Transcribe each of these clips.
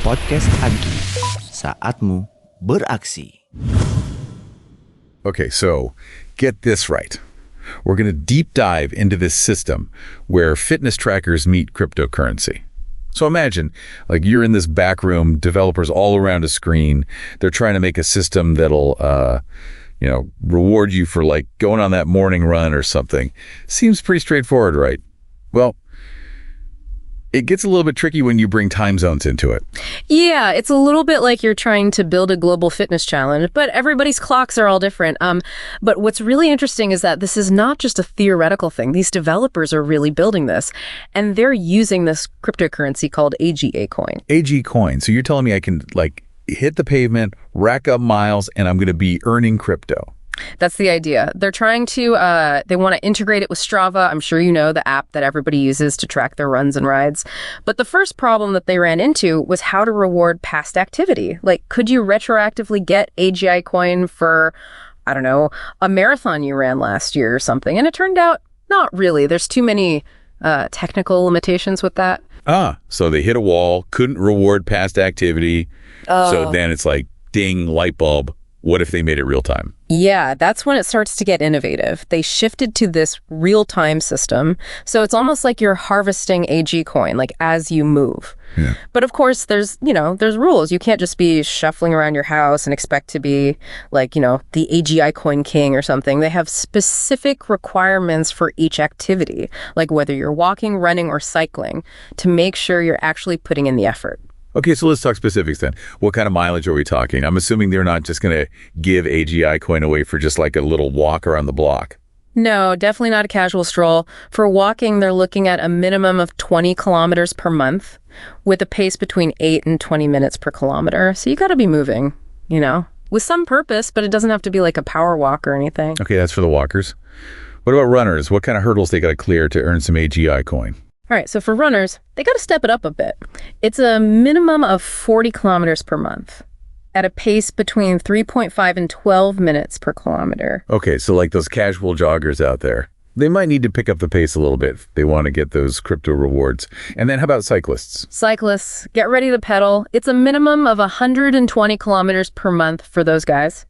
Podcast Agi, saatmu beraksi. Okay, so get this right. We're going to deep dive into this system where fitness trackers meet cryptocurrency. So imagine, like, you're in this back room, developers all around a screen. They're trying to make a system that'll, reward you for, like, going on that morning run or something. Seems pretty straightforward, right? Well, it gets a little bit tricky when you bring time zones into it. Yeah, it's a little bit like you're trying to build a global fitness challenge, but everybody's clocks are all different. But what's really interesting is that this is not just a theoretical thing. These developers are really building this, and they're using this cryptocurrency called AGIcoin. AGIcoin. So you're telling me I can, like, hit the pavement, rack up miles, and I'm going to be earning crypto. That's the idea. They're trying to, they want to integrate it with Strava. I'm sure you know, the app that everybody uses to track their runs and rides. But the first problem that they ran into was how to reward past activity. Like, could you retroactively get AGIcoin for, I don't know, a marathon you ran last year or something? And it turned out, not really. There's too many technical limitations with that. So they hit a wall, couldn't reward past activity. So then it's like, ding, light bulb. What if they made it real time? Yeah, that's when it starts to get innovative. They shifted to this real-time system. So it's almost like you're harvesting AGIcoin, like as you move. Yeah. But of course, there's rules. You can't just be shuffling around your house and expect to be like, the AGIcoin king or something. They have specific requirements for each activity, like whether you're walking, running, or cycling, to make sure you're actually putting in the effort. Okay, so let's talk specifics then. What kind of mileage are we talking? I'm assuming they're not just going to give AGIcoin away for just like a little walk around the block. No, definitely not a casual stroll. For walking, they're looking at a minimum of 20 kilometers per month with a pace between 8 and 20 minutes per kilometer. So you got to be moving, with some purpose, but it doesn't have to be like a power walk or anything. Okay, that's for the walkers. What about runners? What kind of hurdles they got to clear to earn some AGIcoin? All right, so for runners, they got to step it up a bit. It's a minimum of 40 kilometers per month at a pace between 3.5 and 12 minutes per kilometer. Okay, so like those casual joggers out there, they might need to pick up the pace a little bit if they want to get those crypto rewards. And then how about cyclists? Cyclists, get ready to pedal. It's a minimum of 120 kilometers per month for those guys.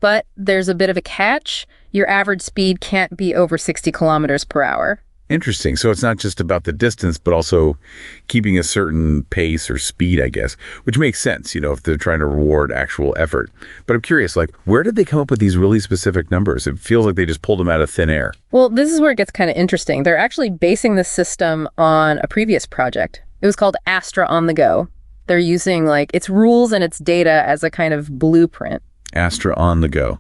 But there's a bit of a catch. Your average speed can't be over 60 kilometers per hour. Interesting. So it's not just about the distance, but also keeping a certain pace or speed, I guess, which makes sense, if they're trying to reward actual effort. But I'm curious, like, where did they come up with these really specific numbers? It feels like they just pulled them out of thin air. Well, this is where it gets kind of interesting. They're actually basing this system on a previous project. It was called Astra on the Go. They're using, like, its rules and its data as a kind of blueprint. Astra on the Go.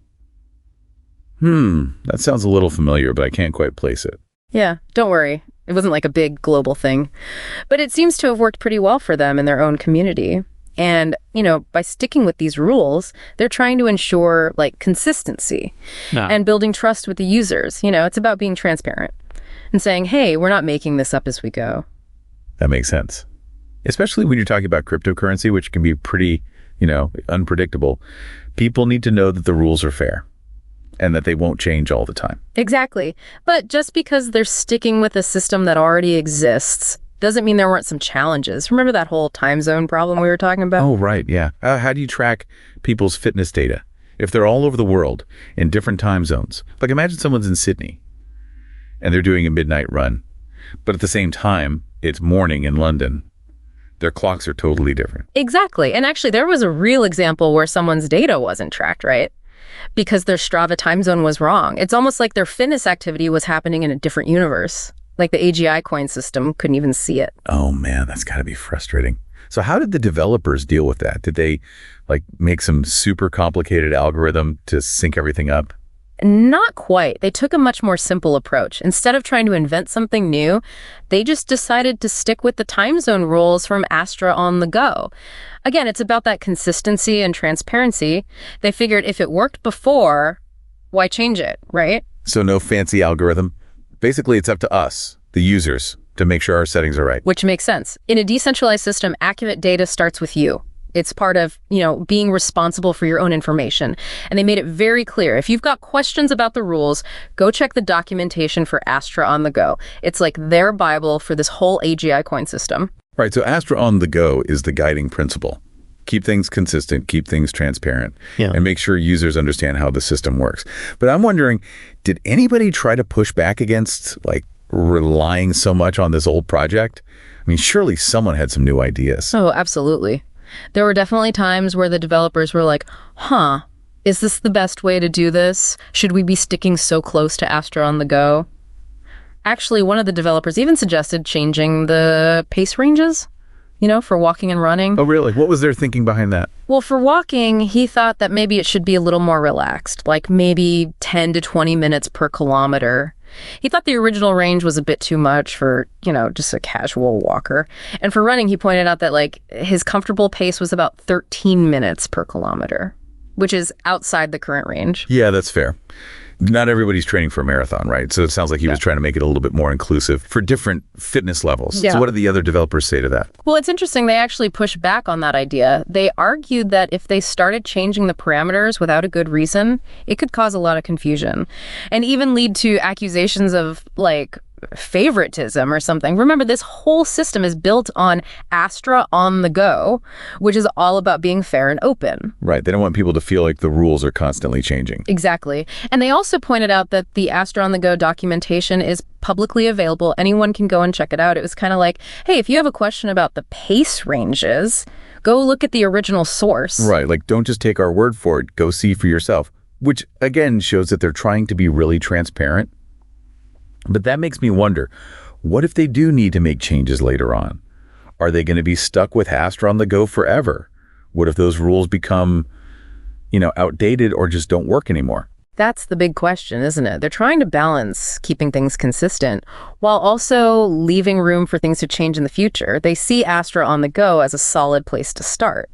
That sounds a little familiar, but I can't quite place it. Yeah, don't worry. It wasn't like a big global thing. But it seems to have worked pretty well for them in their own community. And, by sticking with these rules, they're trying to ensure, like, consistency and building trust with the users. It's about being transparent and saying, hey, we're not making this up as we go. That makes sense. Especially when you're talking about cryptocurrency, which can be pretty, unpredictable. People need to know that the rules are fair and that they won't change all the time. Exactly. But just because they're sticking with a system that already exists doesn't mean there weren't some challenges. Remember that whole time zone problem we were talking about? Oh, right, yeah. How do you track people's fitness data if they're all over the world in different time zones? Like, imagine someone's in Sydney and they're doing a midnight run, but at the same time, it's morning in London. Their clocks are totally different. Exactly. And actually, there was a real example where someone's data wasn't tracked, right? Because their Strava time zone was wrong. It's almost like their fitness activity was happening in a different universe. Like the AGIcoin system couldn't even see it. Oh man, that's got to be frustrating. So how did the developers deal with that? Did they make some super complicated algorithm to sync everything up? Not quite. They took a much more simple approach. Instead of trying to invent something new, they just decided to stick with the time zone rules from Astra on the Go. Again, it's about that consistency and transparency. They figured if it worked before, why change it, right? So no fancy algorithm. Basically, it's up to us, the users, to make sure our settings are right. Which makes sense. In a decentralized system, accurate data starts with you. It's part of, being responsible for your own information. And they made it very clear. If you've got questions about the rules, go check the documentation for Astra on the Go. It's like their Bible for this whole AGIcoin system. Right, so Astra on the go is the guiding principle. Keep things consistent, keep things transparent, and make sure users understand how the system works. But I'm wondering, did anybody try to push back against relying so much on this old project? I mean, surely someone had some new ideas. Oh, absolutely. There were definitely times where the developers were like, is this the best way to do this? Should we be sticking so close to Astra on the go? Actually, one of the developers even suggested changing the pace ranges, for walking and running. Oh, really? What was their thinking behind that? Well, for walking, he thought that maybe it should be a little more relaxed, like maybe 10 to 20 minutes per kilometer. He thought the original range was a bit too much for, just a casual walker. And for running, he pointed out that his comfortable pace was about 13 minutes per kilometer, which is outside the current range. Yeah, that's fair. Not everybody's training for a marathon, right? So it sounds like he was trying to make it a little bit more inclusive for different fitness levels. Yeah. So what did the other developers say to that? Well, it's interesting. They actually pushed back on that idea. They argued that if they started changing the parameters without a good reason, it could cause a lot of confusion and even lead to accusations of favoritism or something. Remember, this whole system is built on Astra on the go, which is all about being fair and open. Right. They don't want people to feel like the rules are constantly changing. Exactly. And they also pointed out that the Astra on the go documentation is publicly available. Anyone can go and check it out. It was kind of like, hey, if you have a question about the pace ranges, go look at the original source. Right. Don't just take our word for it. Go see for yourself, which again shows that they're trying to be really transparent. But that makes me wonder, what if they do need to make changes later on? Are they going to be stuck with Astra on the go forever? What if those rules become, outdated or just don't work anymore? That's the big question, isn't it? They're trying to balance keeping things consistent while also leaving room for things to change in the future. They see Astra on the go as a solid place to start,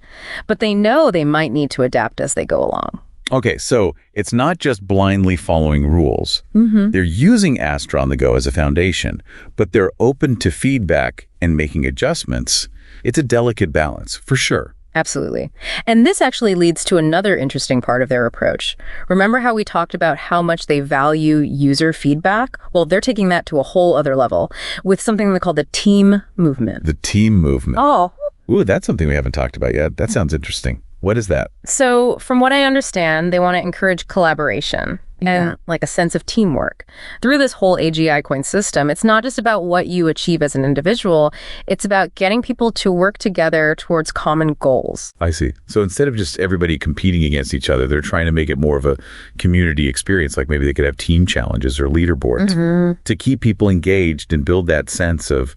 but they know they might need to adapt as they go along. Okay, so it's not just blindly following rules. They're using Astra on the go as a foundation, but they're open to feedback and making adjustments. It's a delicate balance, for sure. Absolutely. And this actually leads to another interesting part of their approach. Remember how we talked about how much they value user feedback? Well, they're taking that to a whole other level with something they call the team movement. The team movement. Oh. Ooh, that's something we haven't talked about yet. That sounds interesting. What is that? So from what I understand, they want to encourage collaboration and a sense of teamwork. Through this whole AGIcoin system, it's not just about what you achieve as an individual, it's about getting people to work together towards common goals. I see. So instead of just everybody competing against each other, they're trying to make it more of a community experience. Like maybe they could have team challenges or leaderboards to keep people engaged and build that sense of,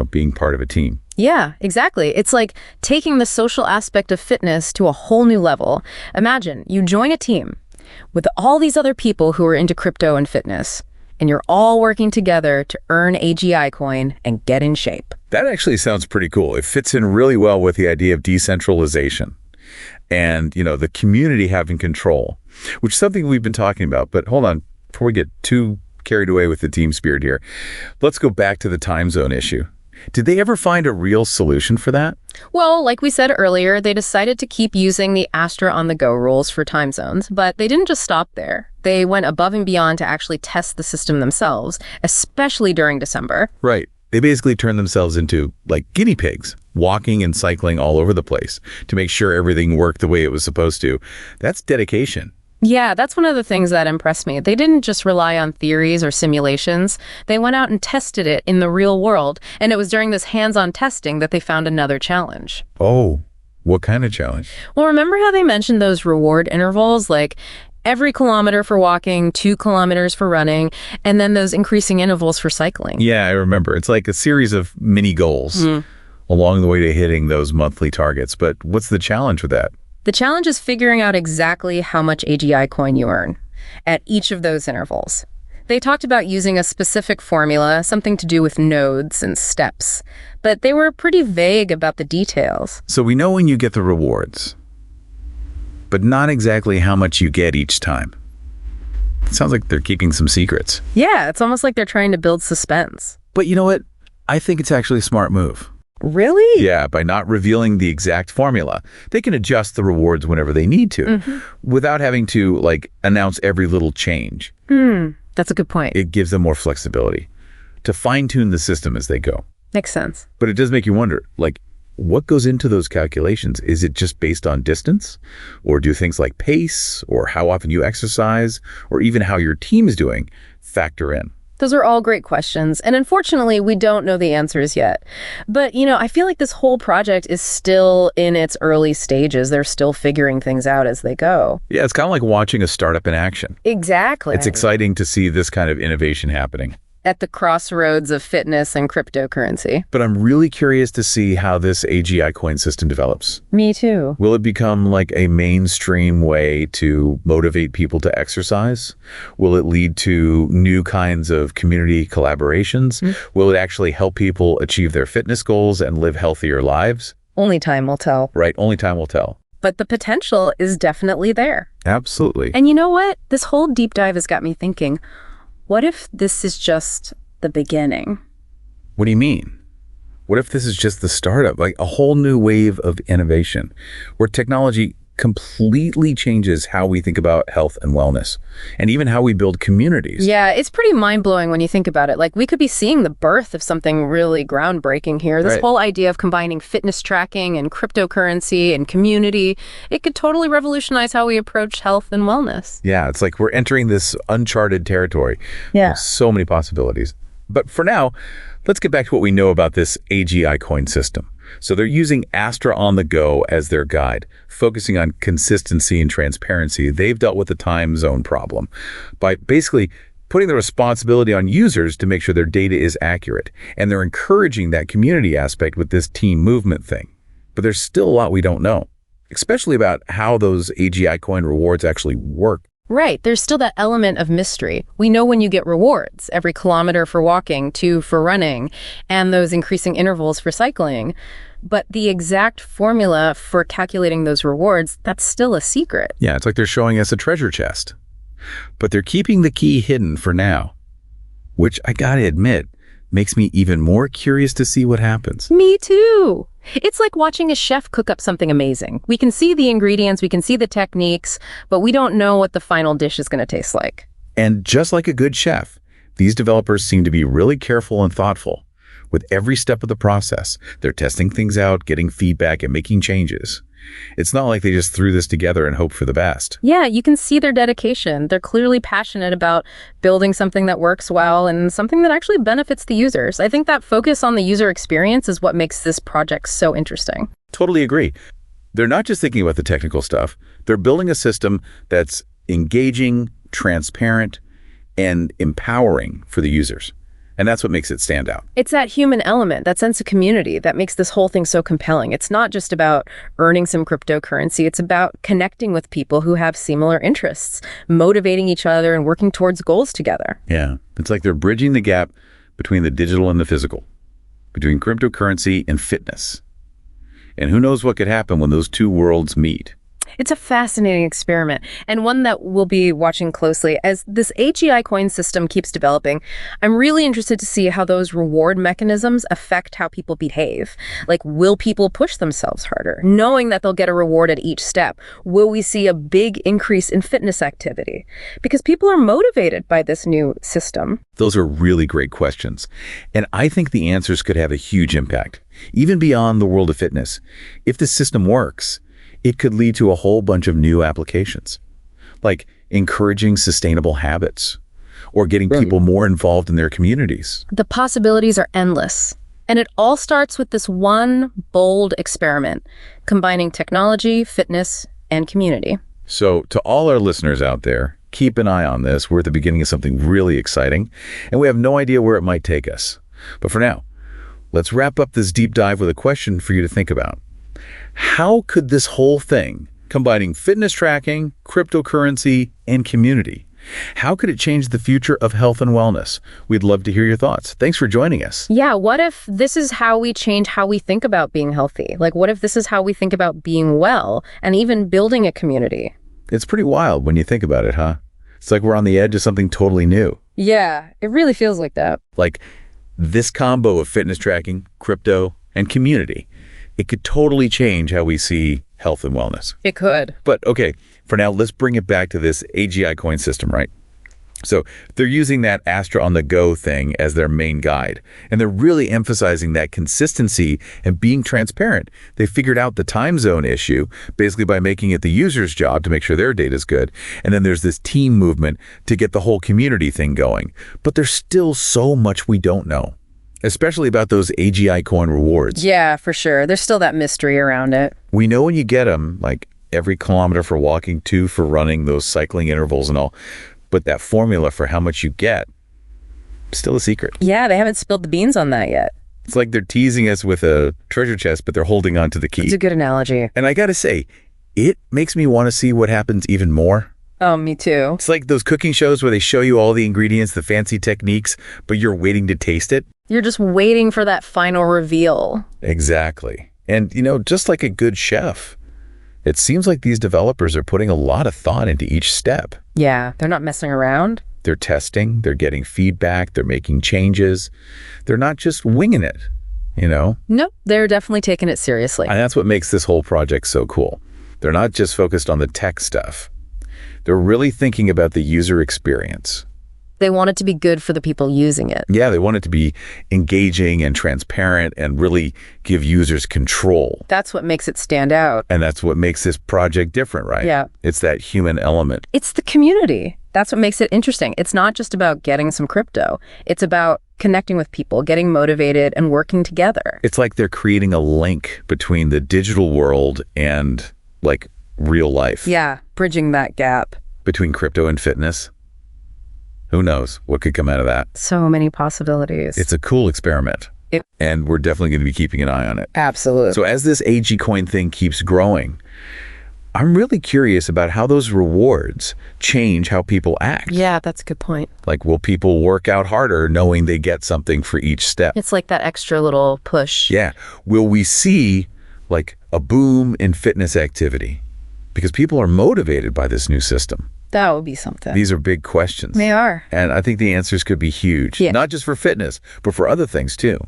being part of a team. Yeah, exactly. It's like taking the social aspect of fitness to a whole new level. Imagine you join a team with all these other people who are into crypto and fitness, and you're all working together to earn AGIcoin and get in shape. That actually sounds pretty cool. It fits in really well with the idea of decentralization and, the community having control, which is something we've been talking about. But hold on, before we get too carried away with the team spirit here, let's go back to the time zone issue. Did they ever find a real solution for that? Well, like we said earlier, they decided to keep using the Astra on the go rules for time zones, but they didn't just stop there. They went above and beyond to actually test the system themselves, especially during December. Right. They basically turned themselves into guinea pigs, walking and cycling all over the place to make sure everything worked the way it was supposed to. That's dedication. Yeah, that's one of the things that impressed me. They didn't just rely on theories or simulations. They went out and tested it in the real world, and it was during this hands-on testing that they found another challenge. Oh, what kind of challenge? Well, remember how they mentioned those reward intervals, like every kilometer for walking, 2 kilometers for running, and then those increasing intervals for cycling? Yeah, I remember. It's like a series of mini goals along the way to hitting those monthly targets. But what's the challenge with that? The challenge is figuring out exactly how much AGIcoin you earn at each of those intervals. They talked about using a specific formula, something to do with nodes and steps, but they were pretty vague about the details. So we know when you get the rewards, but not exactly how much you get each time. It sounds like they're keeping some secrets. Yeah, it's almost like they're trying to build suspense. But you know what? I think it's actually a smart move. Really? Yeah, by not revealing the exact formula. They can adjust the rewards whenever they need to without having to announce every little change. That's a good point. It gives them more flexibility to fine-tune the system as they go. Makes sense. But it does make you wonder, like, what goes into those calculations? Is it just based on distance? Or do things like pace, or how often you exercise, or even how your team is doing factor in? Those are all great questions, and unfortunately, we don't know the answers yet. But, I feel like this whole project is still in its early stages. They're still figuring things out as they go. Yeah, it's kind of like watching a startup in action. Exactly. It's exciting to see this kind of innovation happening. At the crossroads of fitness and cryptocurrency. But I'm really curious to see how this AGIcoin system develops. Me too. Will it become like a mainstream way to motivate people to exercise? Will it lead to new kinds of community collaborations? Will it actually help people achieve their fitness goals and live healthier lives? Only time will tell. Right, only time will tell. But the potential is definitely there. Absolutely. And you know what? This whole deep dive has got me thinking, what if this is just the beginning? What do you mean? What if this is just the startup, like a whole new wave of innovation where technology completely changes how we think about health and wellness and even how we build communities? Yeah, it's pretty mind-blowing when you think about it. Like, we could be seeing the birth of something really groundbreaking here. This whole idea of combining fitness tracking and cryptocurrency and community, it could totally revolutionize how we approach health and wellness. Yeah, it's like we're entering this uncharted territory. Yeah. So many possibilities. But for now, let's get back to what we know about this AGIcoin system. So they're using Astra on the Go as their guide, focusing on consistency and transparency. They've dealt with the time zone problem by basically putting the responsibility on users to make sure their data is accurate. And they're encouraging that community aspect with this team movement thing. But there's still a lot we don't know, especially about how those AGIcoin rewards actually work. Right. There's still that element of mystery. We know when you get rewards, every kilometer for walking, 2 for running, and those increasing intervals for cycling. But the exact formula for calculating those rewards, that's still a secret. Yeah, it's like they're showing us a treasure chest. But they're keeping the key hidden for now, which I gotta admit, makes me even more curious to see what happens. Me too. It's like watching a chef cook up something amazing. We can see the ingredients, we can see the techniques, but we don't know what the final dish is going to taste like. And just like a good chef, these developers seem to be really careful and thoughtful. With every step of the process, they're testing things out, getting feedback, and making changes. It's not like they just threw this together and hoped for the best. Yeah, you can see their dedication. They're clearly passionate about building something that works well and something that actually benefits the users. I think that focus on the user experience is what makes this project so interesting. Totally agree. They're not just thinking about the technical stuff. They're building a system that's engaging, transparent, and empowering for the users. And that's what makes it stand out. It's that human element, that sense of community that makes this whole thing so compelling. It's not just about earning some cryptocurrency. It's about connecting with people who have similar interests, motivating each other and working towards goals together. Yeah. It's like they're bridging the gap between the digital and the physical, between cryptocurrency and fitness. And who knows what could happen when those two worlds meet. It's a fascinating experiment, and one that we'll be watching closely. As this AGIcoin system keeps developing, I'm really interested to see how those reward mechanisms affect how people behave. Like, will people push themselves harder, knowing that they'll get a reward at each step? Will we see a big increase in fitness activity? Because people are motivated by this new system. Those are really great questions. And I think the answers could have a huge impact, even beyond the world of fitness. If the system works, it could lead to a whole bunch of new applications, like encouraging sustainable habits or getting people more involved in their communities. The possibilities are endless. And it all starts with this one bold experiment, combining technology, fitness, and community. So to all our listeners out there, keep an eye on this. We're at the beginning of something really exciting, and we have no idea where it might take us. But for now, let's wrap up this deep dive with a question for you to think about. How could this whole thing, combining fitness tracking, cryptocurrency, and community, how could it change the future of health and wellness? We'd love to hear your thoughts. Thanks for joining us. Yeah, what if this is how we change how we think about being healthy? Like, what if this is how we think about being well and even building a community? It's pretty wild when you think about it, huh? It's like we're on the edge of something totally new. Yeah, it really feels like that. Like this combo of fitness tracking, crypto, and community. It could totally change how we see health and wellness. It could. But okay, for now, let's bring it back to this AGIcoin system, right? So they're using that Astra on the go thing as their main guide. And they're really emphasizing that consistency and being transparent. They figured out the time zone issue, basically by making it the user's job to make sure their data is good. And then there's this team movement to get the whole community thing going. But there's still so much we don't know, especially about those AGIcoin rewards. Yeah, for sure. There's still that mystery around it. We know when you get them, like every kilometer for walking, 2 for running, those cycling intervals and all. But that formula for how much you get, still a secret. Yeah, they haven't spilled the beans on that yet. It's like they're teasing us with a treasure chest, but they're holding on to the key. It's a good analogy. And I got to say, it makes me want to see what happens even more. Oh, me too. It's like those cooking shows where they show you all the ingredients, the fancy techniques, but you're waiting to taste it. You're just waiting for that final reveal. Exactly. And, just like a good chef, it seems like these developers are putting a lot of thought into each step. Yeah, they're not messing around. They're testing, they're getting feedback, they're making changes. They're not just winging it, No, they're definitely taking it seriously. And that's what makes this whole project so cool. They're not just focused on the tech stuff. They're really thinking about the user experience. They want it to be good for the people using it. Yeah, they want it to be engaging and transparent and really give users control. That's what makes it stand out. And that's what makes this project different, right? Yeah. It's that human element. It's the community. That's what makes it interesting. It's not just about getting some crypto. It's about connecting with people, getting motivated, and working together. It's like they're creating a link between the digital world and, real life. Yeah, bridging that gap. Between crypto and fitness. Who knows what could come out of that? So many possibilities. It's a cool experiment. And we're definitely going to be keeping an eye on it. Absolutely. So as this AGIcoin thing keeps growing, I'm really curious about how those rewards change how people act. Yeah, that's a good point. Will people work out harder knowing they get something for each step? It's like that extra little push. Yeah. Will we see a boom in fitness activity? Because people are motivated by this new system. That would be something. These are big questions. They are. And I think the answers could be huge. Yeah. Not just for fitness, but for other things too.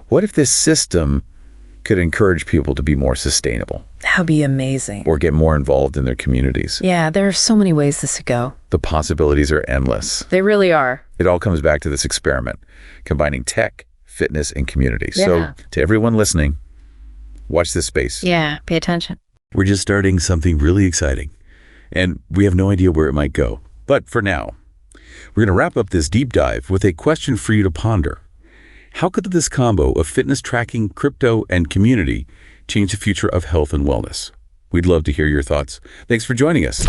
What if this system could encourage people to be more sustainable? That would be amazing. Or get more involved in their communities? Yeah, there are so many ways this could go. The possibilities are endless. They really are. It all comes back to this experiment, combining tech, fitness, and community. Yeah. So to everyone listening, watch this space. Yeah, pay attention. We're just starting something really exciting, and we have no idea where it might go. But for now, we're going to wrap up this deep dive with a question for you to ponder. How could this combo of fitness tracking, crypto, and community change the future of health and wellness? We'd love to hear your thoughts. Thanks for joining us.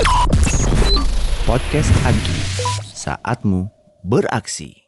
Podcast Agi, saatmu beraksi.